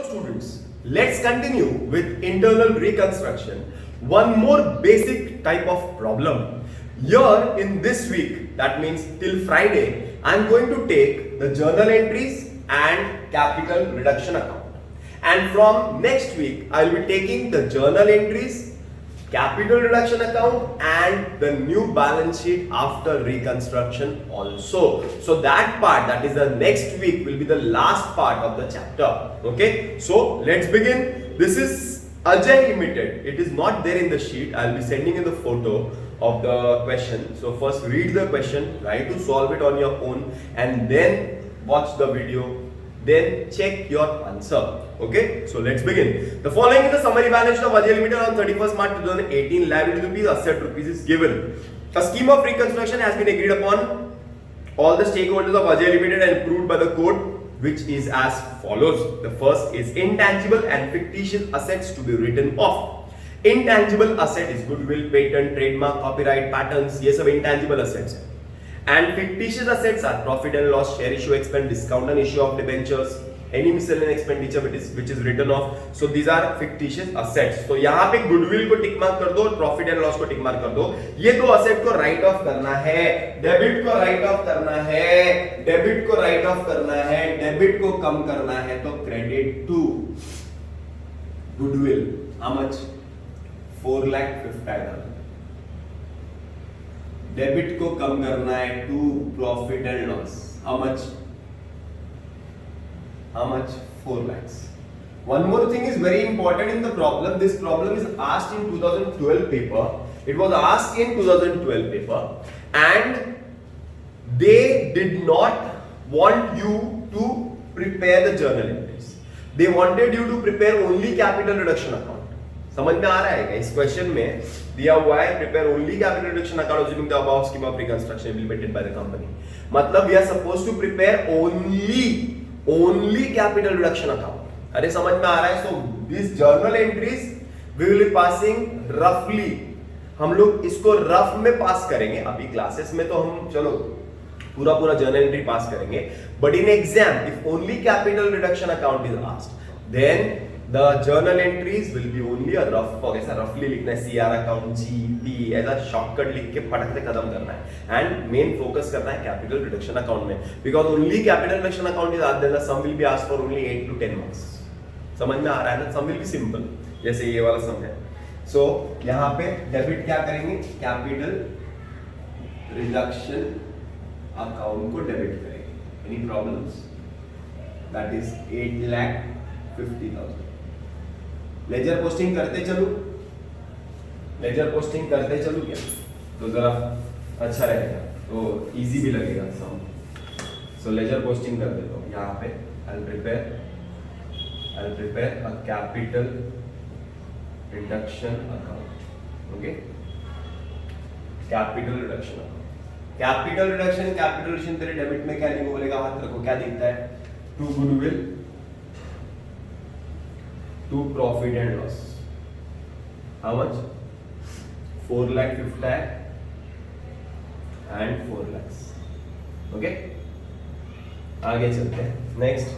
students, let's continue with internal reconstruction. One more basic type of problem. Here in this week, that means till Friday, I am going to take the journal entries and capital reduction account. And from next week, I will be taking the journal entries, capital reduction account and the new balance sheet after reconstruction also. So that part, that is the next week, will be the last part of the chapter. Okay, so let's begin. This is Ajay Limited. It is not there in the sheet. I'll be sending you the photo of the question. So first read the question, try to solve it on your own and then watch the video. Then check your answer. Okay, so let's begin. The following is the summary balance sheet of Ajay Limited on 31st March 2018. Liability rupees, asset rupees is given. A scheme of reconstruction has been agreed upon all the stakeholders of Ajay Limited and approved by the court, which is as follows. The first is intangible and fictitious assets to be written off. Intangible asset is goodwill, patent, trademark, copyright, patents. ये सब intangible assets है. And fictitious assets are profit and loss, share issue expense, discount and issue of debentures, any miscellaneous expenditure which is written off. So these are fictitious assets. So यहाँ पे goodwill को tick mark कर दो और profit and loss को tick mark कर दो. ये दो asset को write off करना है, debit को write off करना है, debit को write off करना है, debit को कम करना है तो credit to goodwill. How much? 4,50,000. Debit को कम करना है to profit and loss. How much? 4 lakhs. One more thing is very important in the problem. This problem is asked in 2012 paper. It was asked in 2012 paper and they did not want you to prepare the journal entries. They wanted you to prepare only capital reduction account. समझ में आ रहा है क्या? इस question में दिया हुआ है prepare only capital reduction account assuming the above scheme of reconstruction implemented by the company. मतलब we are supposed to prepare only capital reduction account. अरे समझ में आ रहा है? So this journal entries we will be passing रफली. हम लोग इसको रफ में पास करेंगे. अभी क्लासेस में तो हम चलो पूरा जर्नल एंट्री पास करेंगे, but in exam if only capital reduction account is asked then the journal entries will be only a rough. ऐसा रफली लिखना है, CR अकाउंट, GP ऐसा शॉर्टकट लिख के फटक से खत्म करना है एंड मेन फोकस करना है कैपिटल रिडक्शन अकाउंट में, because only capital reduction account is asked, the sum will be asked for only 8 to 10 marks. समझ में आ रहा है ना? सम विल बी सिंपल जैसे ये वाला सम है. सो यहाँ पे डेबिट क्या करेंगे? कैपिटल रिडक्शन अकाउंट को डेबिट करेंगे. Any problems? That is 8,50,000. Ledger posting करते चलूं क्या? तो जरा अच्छा रहेगा, तो इजी भी लगेगा सम. सो लेजर पोस्टिंग कर देता हूं. यहाँ पे I'll prepare a capital reduction account. Okay, capital reduction account. Capital reduction तेरे डेबिट में क्या लिखो बोलेगा? हाथ रखो, क्या दिखता है? To goodwill, to profit and loss. How much? 4,50,000 and 4 lakhs. Okay? आगे चलते हैं. Next.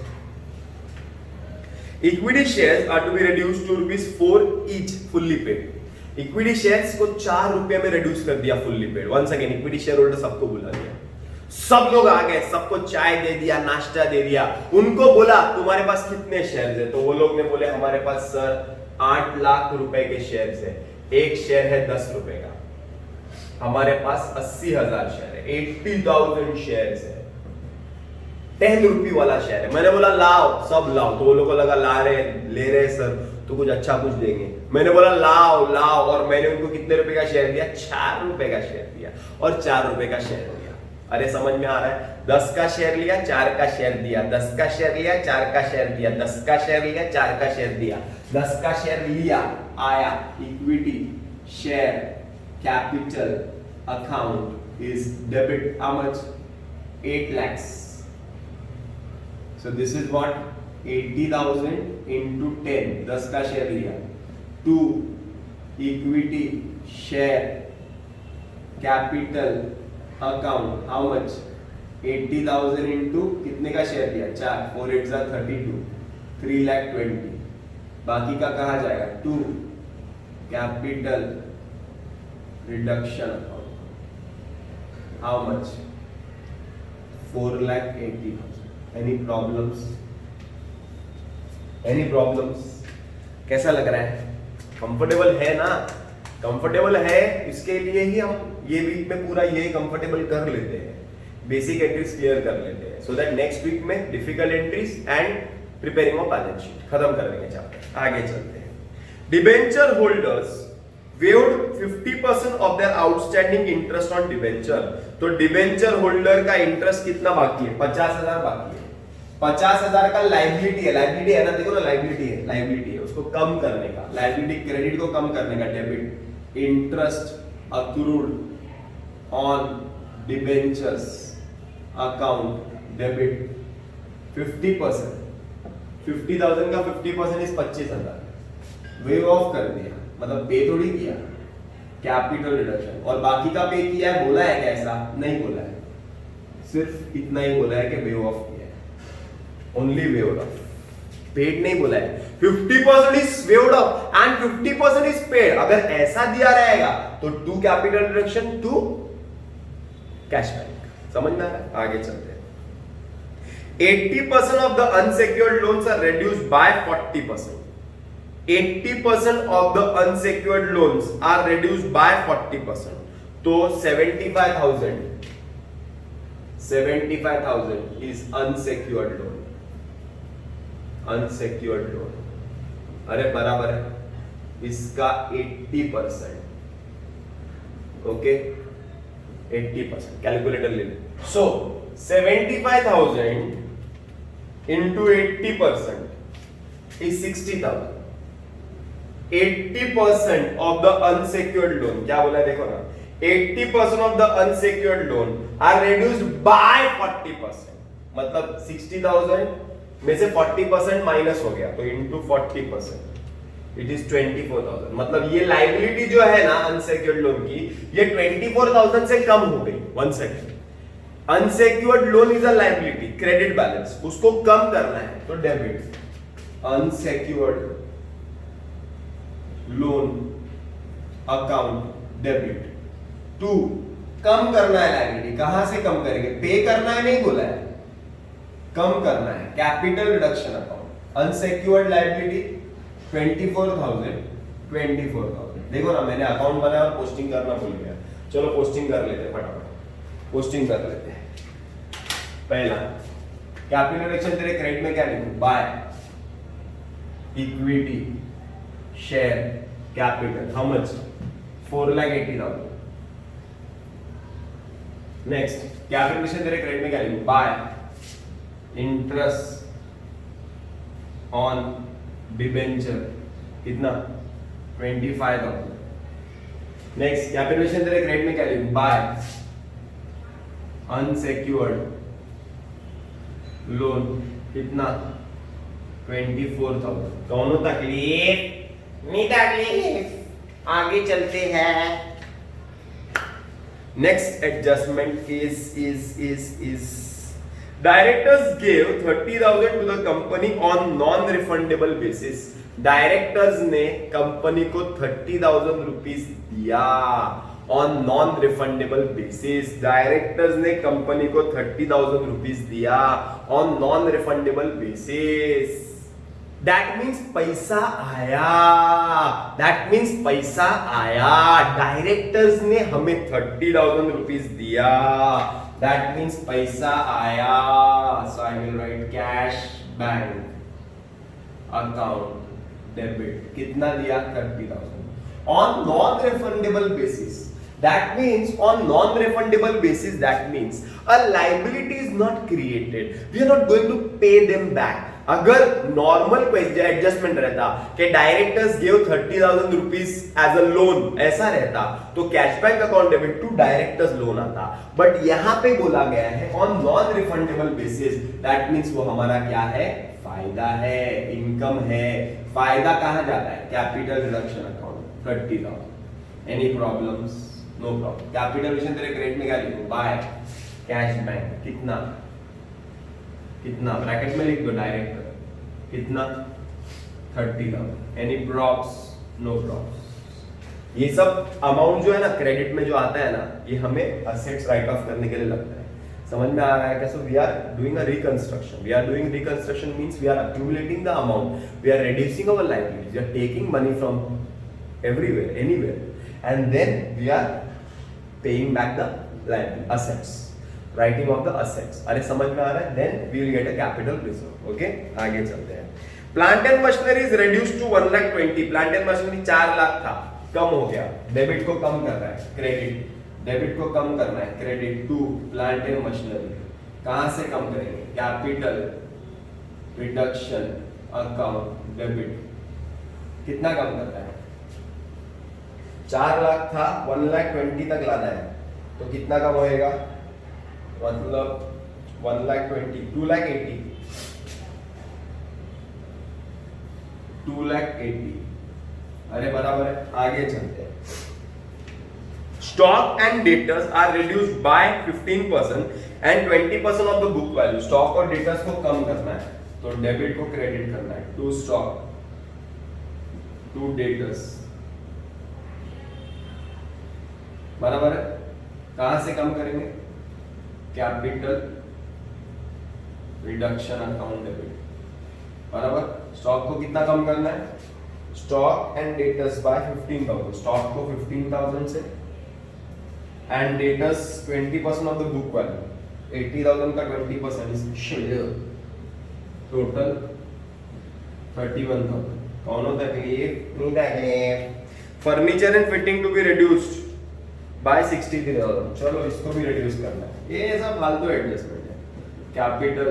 Equity shares are to be reduced to ₹4 each fully paid. Equity shares को 4 रुपए में reduce कर दिया fully paid. Once again, equity shareholder सबको बुला दिया. सब लोग आ गए, सबको चाय दे दिया, नाश्ता दे दिया. उनको बोला तुम्हारे पास कितने शेयर्स है? तो वो लोग ने बोले हमारे पास सर 8 लाख रुपए के शेयर्स है. एक शेयर है 10 रुपए का. हमारे पास 80,000 शेयर है, 80,000 शेयर्स है. 10 रुपये वाला शेयर है. मैंने बोला लाओ, सब लाओ. तो वो लोगों को लगा ले रहे सर तो कुछ अच्छा कुछ देंगे. मैंने बोला लाओ, और मैंने उनको कितने रुपए का शेयर दिया? 4 रुपए का शेयर दिया और 4 रुपए का शेयर दिया. अरे समझ में आ रहा है? 10 का शेयर लिया, 4 का शेयर दिया, 10 का शेयर लिया, 4 का शेयर दिया, 10 का शेयर लिया, 4 का शेयर दिया, 10 का शेयर लिया, आया equity share capital account is debit. How much? 8 lakhs. So this is what? 80,000 into 10. 10 का शेयर लिया. 2 equity share capital account. How much? 80,000 into कितने का शेयर दिया? 4. 4 8 32. 3,20,000, बाकी का कहा जाएगा to capital reduction account, how much 4,80,000। Any problems? Any problems? कैसा लग रहा है? कंफर्टेबल है ना? कंफर्टेबल है, इसके लिए ही हम ये वीक में पूरा ये कंफर्टेबल कर लेते हैं, बेसिक एंट्रीज क्लियर कर लेते हैं, सो दैट नेक्स्ट वीक में difficult entries and preparing of balance sheet खत्म कर देंगे चैप्टर। आगे चलते हैं। Debenture holders waived 50% of their outstanding interest on debenture. तो डिबेंचर होल्डर का इंटरेस्ट कितना बाकी है? 50,000 बाकी है। 50,000 का लाइबिलिटी है, लाइबिलिटी है ना, देखो ना, लाइबिलिटी है, लाइबिलिटी है, उसको कम करने का, लाइबिलिटी क्रेडिट को कम करने का, debit interest accrued on debentures account debit 50%, 50,000 का 50% इज 25,000, वेव ऑफ कर दिया, मतलब पे थोड़ी किया, कैपिटल रिडक्शन। और बाकी का पे किया है, बोला है क्या ऐसा? नहीं बोला है, सिर्फ इतना ही बोला है कि वेव ऑफ किया है, ओनली वेव्ड ऑफ, पेड नहीं बोला है। 50% is waived off and 50% is paid. अगर ऐसा दिया रहेगा तो to capital reduction to cash back, समझ में आ रहा है? आगे चलते हैं। 80% of the unsecured loans are reduced by 40%. 80% of the unsecured loans are reduced by 40%. तो 75,000 is unsecured loan. Unsecured loan, अरे बराबर है इसका 80%, ओके 80%, कैलकुलेटर ले ले। सो 75,000 into 80% is 60,000. 80% of the unsecured loan, क्या बोला है देखो ना, 80% of the unsecured loan are reduced by 40%, मतलब 60,000 में से 40% माइनस हो गया, तो into 40% इट इज 24,000। मतलब ये लाइबिलिटी जो है ना अनसेक्योर्ड लोन की, ये 24,000 से कम हो गई। 1 second, unsecured loan is a liability, credit balance, उसको कम करना है तो debit unsecured loan account debit to कम करना है लायबिलिटी। कहां से कम करेंगे? पे करना है नहीं बोला है, कम करना है, capital reduction account unsecured liability 24,000। देखो ना, मैंने अकाउंट बनाया और पोस्टिंग करना भूल गया। चलो पोस्टिंग कर लेते हैं फटाफट, पोस्टिंग कर लेते हैं। पहला कैपिटल रिडक्शन तेरे क्रेडिट में क्या लिखूं? By equity share capital, how much? 4,80,000। Next capital reduction तेरे क्रेडिट में क्या लिखूं? बाय इंटरेस्ट ऑन डिबेंचर, कितना? 25,000। नेक्स्ट कैपिटल रिडक्शन तेरे क्रेडिट में क्या लिखूं? बाय अनसेक्योर्ड लोन, कितना? 24,000। दोनों तकलीफ नहीं तकलीफ, आगे चलते हैं। Next adjustment is directors gave 30,000 to the company on non refundable basis. Directors ने कंपनी को 30,000 रुपीज दिया on non refundable basis. Directors ने कंपनी को 30,000 रुपीज दिया on non refundable basis. That means पैसा आया, दैट मीन्स पैसा आया। डायरेक्टर्स ने हमें 30,000 रुपीज दिया, दैट मीन्स पैसा आया। So I will write cash bank account debit, कितना दिया? 30,000 on non refundable basis. That means on non-refundable basis, that means a liability is not created. We are not going to pay them back. अगर normal adjustment रहता कि directors give 30,000 rupees as a loan, ऐसा रहता तो cashback account debit to directors loan आता। But यहां पे बोला गया है on non refundable basis, that means वो हमारा क्या है? फायदा है, इनकम है। फायदा कहां जाता है? Capital reduction account 30,000। Any problems? No problem. Capital reduction तेरे क्रेडिट में क्या लिखूं? बाय कैश बैंक, कितना? कितना? ब्रैकेट में लिख दो डायरेक्टर कितना 30,000। Any probs? No probs. ये सब अमाउंट जो है ना क्रेडिट में जो आता है ना, ये हमें असेट्स राइट ऑफ करने के लिए लगता है। समझ में आ रहा है कैसे? We are doing a reconstruction. We are doing reconstruction means we are accumulating the amount, we are reducing our liabilities, we are taking money from everywhere anywhere and then we are paying back the liability assets, writing off the assets. अरे समझ में आ रहा है? Then we will get a capital reserve. Okay, आगे चलते हैं। Plant and machinery is reduced to 1,20,000। Plant and machinery 4 lakh था, कम हो गया। डेबिट को कम कर रहा है, क्रेडिट। डेबिट को कम करना है, credit to plant and machinery. कहां से कम करेंगे? Capital reduction account debit. कितना कम करना है? 4 लाख था, 1,20,000 तक लाना है, तो कितना कम होएगा? मतलब 1,20,000, 2,80,000, 2,80,000। अरे बराबर है, आगे चलते हैं। Stock and debtors are reduced by 15% and 20% of the book value. Stock और डेटर्स को कम करना है, तो डेबिट को क्रेडिट करना है टू स्टॉक टू डेटर्स। बराबर है? कहां से कम करेंगे? Capital reduction account debit. बराबर? स्टॉक को कितना कम करना है? Stock and debtors by 15,000। Stock को 15,000 से and debtors 20% of the book value. 80,000 का 20% इज शेयर, टोटल 31,000। कौन होता है ये? नहीं था। Furniture and fitting to be reduced by 63,000। चलो इसको भी रिड्यूस करना है, ये सब फालतू एडजस्टमेंट है। Capital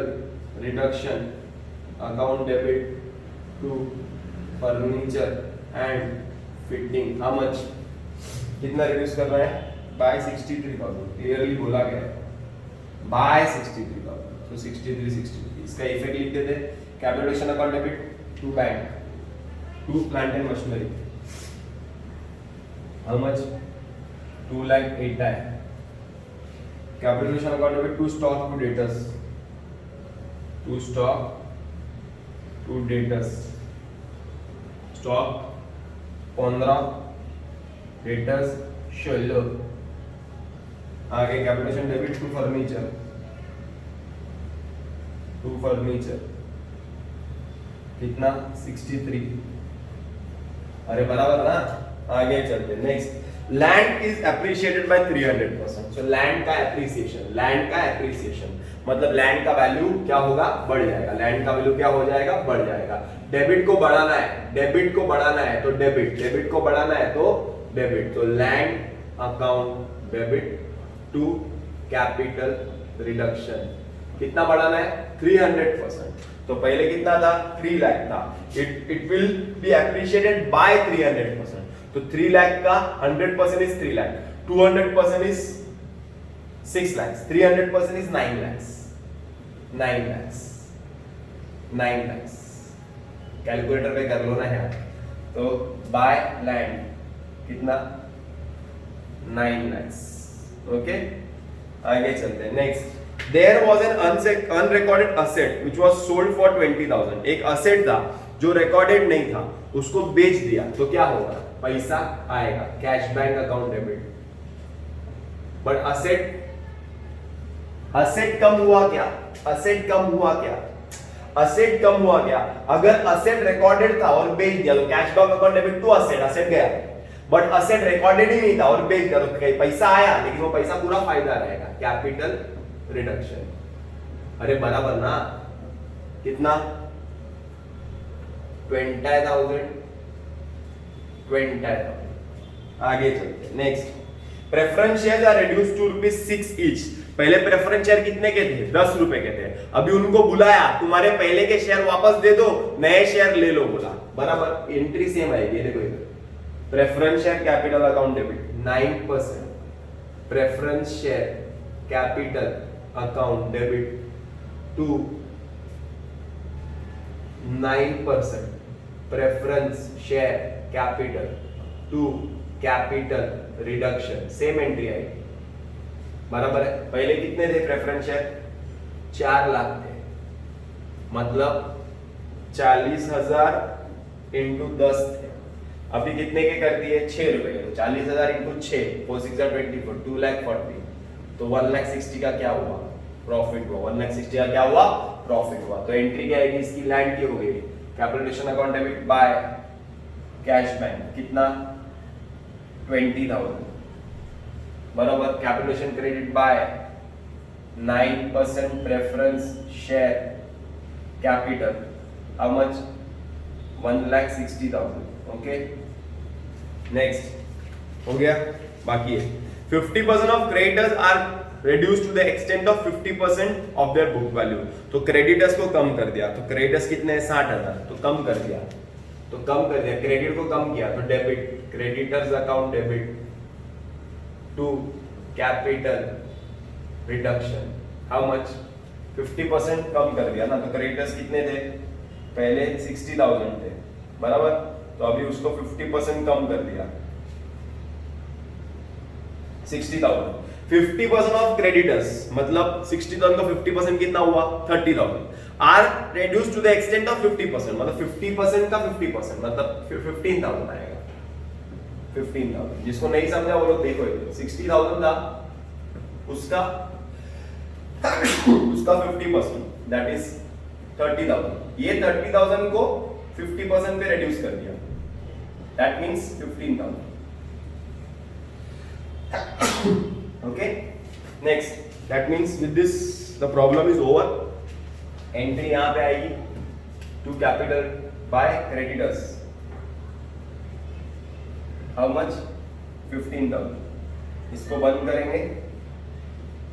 reduction account debit to furniture and fitting. How much? कितना रिड्यूस कर रहा है? बाय 63,000। क्लियरली बोला गया है बाय 63,000। तो 63 इसका इफेक्ट लिख देते। Capital reduction account debit to bank to plant and machinery. How much? 2,08,000 है। Capital reduction account debit to stock to debtors, to stock to debtors. Stock 15, debtors 16। आगे capital debit to furniture, to furniture कितना? 63। अरे बराबर ना, आगे चलते हैं। Next, land is appreciated by 300%। So land का एप्रिसिएशन, लैंड का एप्रिसिएशन मतलब लैंड का वैल्यू क्या होगा? बढ़ जाएगा। लैंड का वैल्यू क्या हो जाएगा? बढ़ जाएगा। डेबिट को बढ़ाना है, डेबिट को बढ़ाना है तो डेबिट, डेबिट को बढ़ाना है तो डेबिट। तो land account debit to capital reduction. कितना बढ़ाना है? 300%। तो पहले कितना था? 3 लाख था। It will be appreciated by 300%। तो 3 लाख का 100% is 3 lakh, 200% is 6 lakhs, 300% is 9 lakhs, 9 lakhs, 9 lakhs। Calculator पे कर लो ना यार। तो बाय लैंड कितना? 9 lakhs। ओके, आगे चलते हैं। Next, there was an unrecorded asset which was sold for 20,000। एक असेट था जो रिकॉर्डेड नहीं था, उसको बेच दिया तो क्या होगा? पैसा आएगा, cash bank account debit. But asset कम हुआ क्या? असेट कम हुआ क्या? असेट कम हुआ क्या? अगर असेट रिकॉर्डेड था और बेच दिया तो cash bank account debit to asset, asset गया। बट असेट रिकॉर्डेड ही नहीं था और बेच दिया तो पैसा आया, लेकिन वो पैसा पूरा फायदा रहेगा, कैपिटल रिडक्शन। अरे बराबर ना? कितना? 20,000, 20,000। आगे चलते हैं। Next, preference shares are reduced to ₹6 each. पहले प्रेफरेंस शेयर कितने के थे? 10 रुपए के थे। अभी उनको बुलाया, तुम्हारे पहले के शेयर वापस दे दो, नए शेयर ले लो बोला। बराबर, एंट्री सेम आएगी। ये देखो इधर, preference share capital account debit 9%। Preference share capital account debit to 9%। Preference share capital to capital reduction, same entry आएगी। बराबर है। पहले कितने थे प्रेफरेंस शेयर? 4 लाख थे, मतलब 40,000 इंटू 10 थे, अभी कितने के कर दिए 6 रुपए के, तो 40,000 इंटू 6 4 6 24 2,40,000, तो 1,60,000 का क्या हुआ प्रॉफिट हुआ, 1,60,000 का क्या हुआ प्रॉफिट हुआ। तो एंट्री क्या आएगी इसकी, लैंड की हो गई capitalisation account debit by cash bank, कितना 20,000 बराबर, capitalisation credit by 9% preference share capital, how much 1,60,000, okay next हो गया। बाकी है 50% of creditors are reduced to the extent of 50% of their book value, तो क्रेडिटर्स को कम कर दिया, तो क्रेडिटर्स कितने हैं 60,000, तो कम कर दिया, क्रेडिट को कम किया, तो debit creditors account debit to capital reduction, how much 50% कम कर दिया ना, तो क्रेडिटर्स कितने थे पहले 60,000 थे बराबर, तो अभी उसको 50% कम कर दिया 60,000, 50% ऑफ क्रेडिटर्स मतलब 60,000 का 50% कितना हुआ 30,000, are reduce to the extent of 50%, मतलब 50% का 50% मतलब 15,000 आएगा, 15,000। जिसको नहीं समझा वो लोग देखो, 60,000 था उसका 50% दैट इज 30,000, ये 30,000 को 50% पे रेड्यूस कर दिया, that means 15,000। Okay, next, that means with this the problem is over, entry यहाँ पे आएगी to capital by creditors, how much 15,000, इसको बंद करेंगे,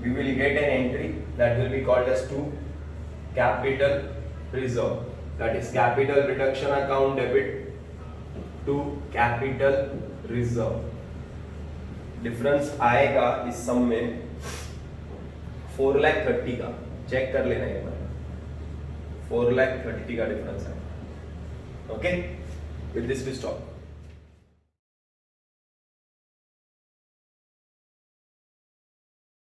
we will get an entry that will be called as to capital reserve, that is capital reduction account debit to capital reserve। Difference आएगा इस सम में 4,30,000 का, चेक कर लेना एक बार, 4,30,000 का डिफरेंस है। Okay, with this we stop.